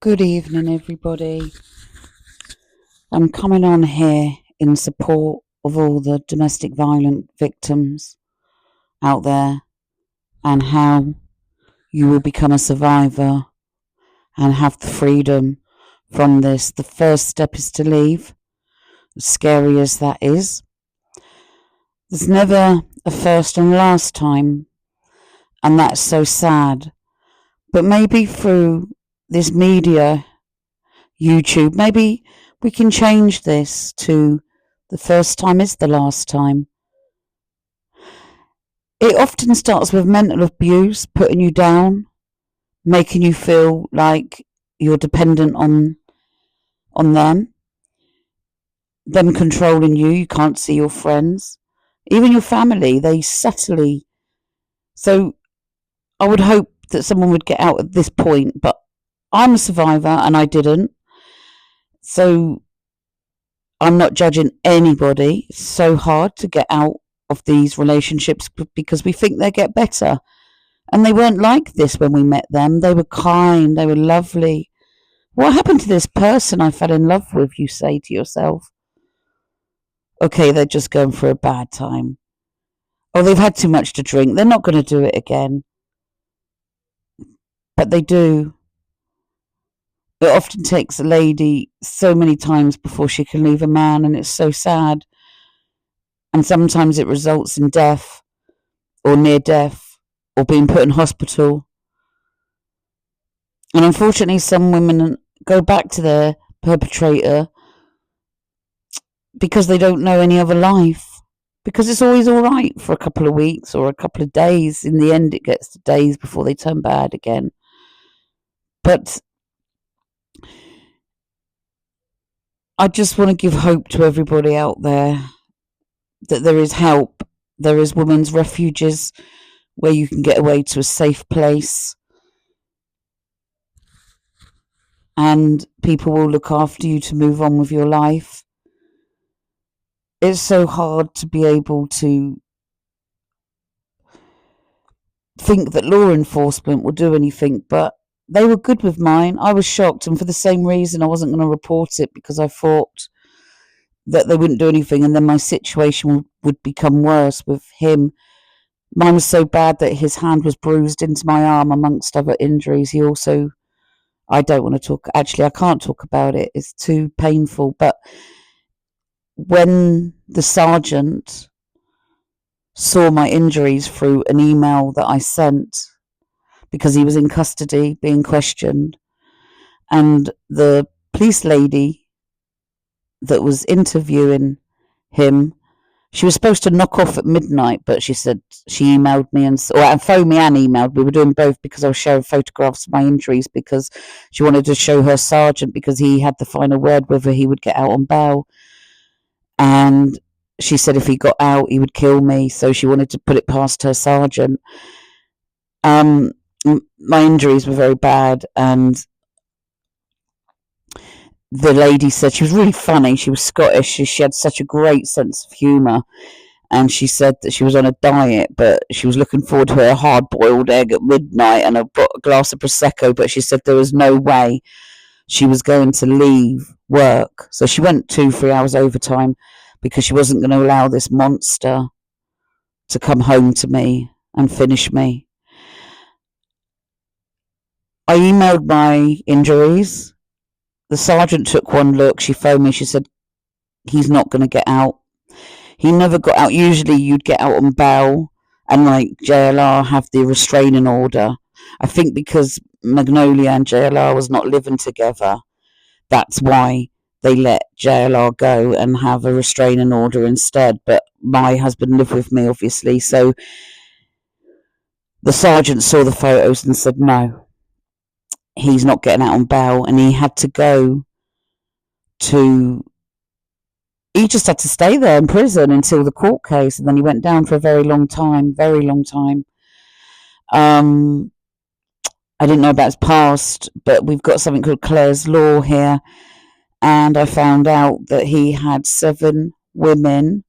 Good evening, everybody. I'm coming on here in support of all the domestic violence victims out there and how you will become a survivor and have the freedom from this. The first step is to leave, as scary as that is. There's never a first and last time, and that's so sad. But maybe through this media, YouTube, maybe we can change this to the first time is the last time. It often starts with mental abuse, putting you down, making you feel like you're dependent on them controlling you. You can't see your friends, even your family. They subtly. So I would hope that someone would get out at this point, but I'm a survivor and I didn't. So I'm not judging anybody. It's so hard to get out of these relationships because we think they get better. And they weren't like this when we met them. They were kind, they were lovely. What happened to this person I fell in love with, you say to yourself? Okay, they're just going for a bad time. Oh, they've had too much to drink. They're not going to do it again. But they do. It often takes a lady so many times before she can leave a man, and it's so sad. And sometimes it results in death or near death or being put in hospital. And unfortunately, some women go back to their perpetrator because they don't know any other life. Because it's always all right for a couple of weeks or a couple of days. In the end, it gets to days before they turn bad again. But I just want to give hope to everybody out there that there is help. There is women's refuges where you can get away to a safe place. And people will look after you to move on with your life. It's so hard to be able to think that law enforcement will do anything, but they were good with mine. I was shocked, and for the same reason I wasn't going to report it, because I thought that they wouldn't do anything and then my situation would become worse with him. Mine was so bad that his hand was bruised into my arm, amongst other injuries. He also, I don't want to talk, actually I can't talk about it, it's too painful, but when the sergeant saw my injuries through an email that I sent, because he was in custody being questioned, and the police lady that was interviewing him, she was supposed to knock off at midnight, but she said she emailed me and phoned me and emailed. We were doing both because I was showing photographs of my injuries, because she wanted to show her sergeant, because he had the final word whether he would get out on bail. And she said if he got out, he would kill me. So she wanted to put it past her sergeant. My injuries were very bad, and the lady said, she was really funny. She was Scottish. She had such a great sense of humour. And she said that she was on a diet, but she was looking forward to her hard-boiled egg at midnight and a glass of Prosecco. But she said there was no way she was going to leave work. So she went 2-3 hours overtime because she wasn't going to allow this monster to come home to me and finish me. I emailed my injuries. The sergeant took one look. She phoned me. She said, he's not going to get out. He never got out. Usually you'd get out on bail, and like JLR have the restraining order. I think because Magnolia and JLR was not living together, that's why they let JLR go and have a restraining order instead. But my husband lived with me, obviously. So the sergeant saw the photos and said, no, he's not getting out on bail. And he had to go to... He just had to stay there in prison until the court case, and then he went down for a very long time. I didn't know about his past, but we've got something called Clare's Law here, and I found out that he had 7 women.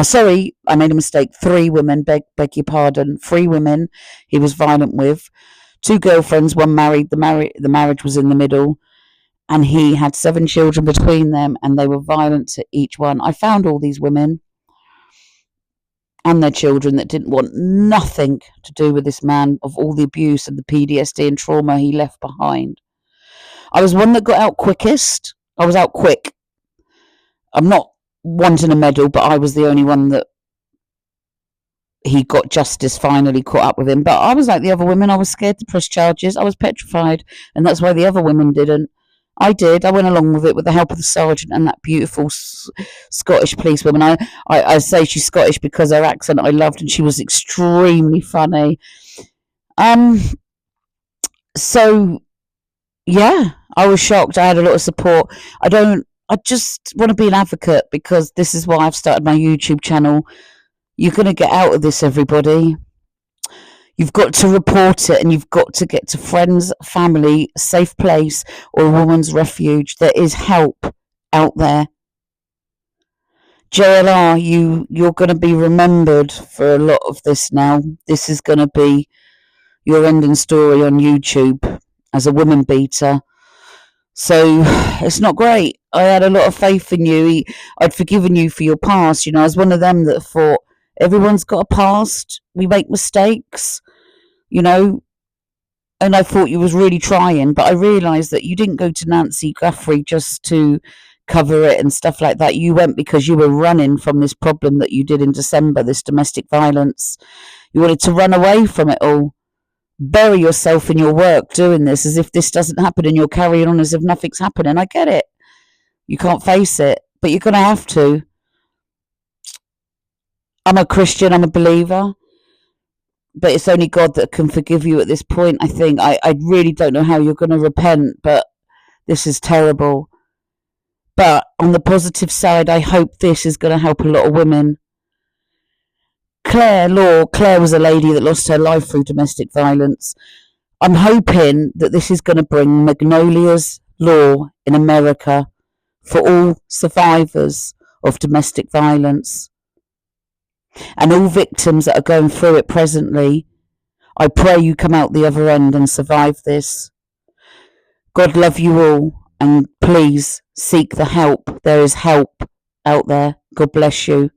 Sorry, I made a mistake. 3 women, beg your pardon. 3 women he was violent with. 2 girlfriends, one married. The marriage was in the middle. and he had 7 children between them, and they were violent to each one. I found all these women and their children that didn't want nothing to do with this man, of all the abuse and the PTSD and trauma he left behind. I was one that got out quickest. I was out quick. I'm not wanting a medal, but I was the only one that he got justice finally caught up with him. But I was like the other women. I was scared to press charges. I was petrified, and that's why the other women didn't. I did. I went along with it with the help of the sergeant and that beautiful Scottish policewoman. I say she's Scottish because her accent I loved, and she was extremely funny. So yeah, I was shocked. I had a lot of support. I just want to be an advocate, because this is why I've started my YouTube channel. You're going to get out of this, everybody. You've got to report it, and you've got to get to friends, family, a safe place, or a woman's refuge. There is help out there. JLR, you're going to be remembered for a lot of this now. This is going to be your ending story on YouTube as a woman beater. So it's not great. I had a lot of faith in you. I'd forgiven you for your past. I was one of them that thought everyone's got a past. We make mistakes, and I thought you was really trying, but I realised that you didn't go to Nancy Guthrie just to cover it and stuff like that. You went because you were running from this problem that you did in December, this domestic violence. You wanted to run away from it all. Bury yourself in your work doing this as if this doesn't happen, and you're carrying on as if nothing's happening. I get it. You can't face it, but you're going to have to. I'm a Christian, I'm a believer, but it's only God that can forgive you at this point, I think. I really don't know how you're going to repent, but this is terrible. But on the positive side, I hope this is going to help a lot of women. Claire was a lady that lost her life through domestic violence. I'm hoping that this is going to bring Magnolia's Law in America for all survivors of domestic violence and all victims that are going through it presently. I pray you come out the other end and survive this. God love you all, and please seek the help. There is help out there. God bless you.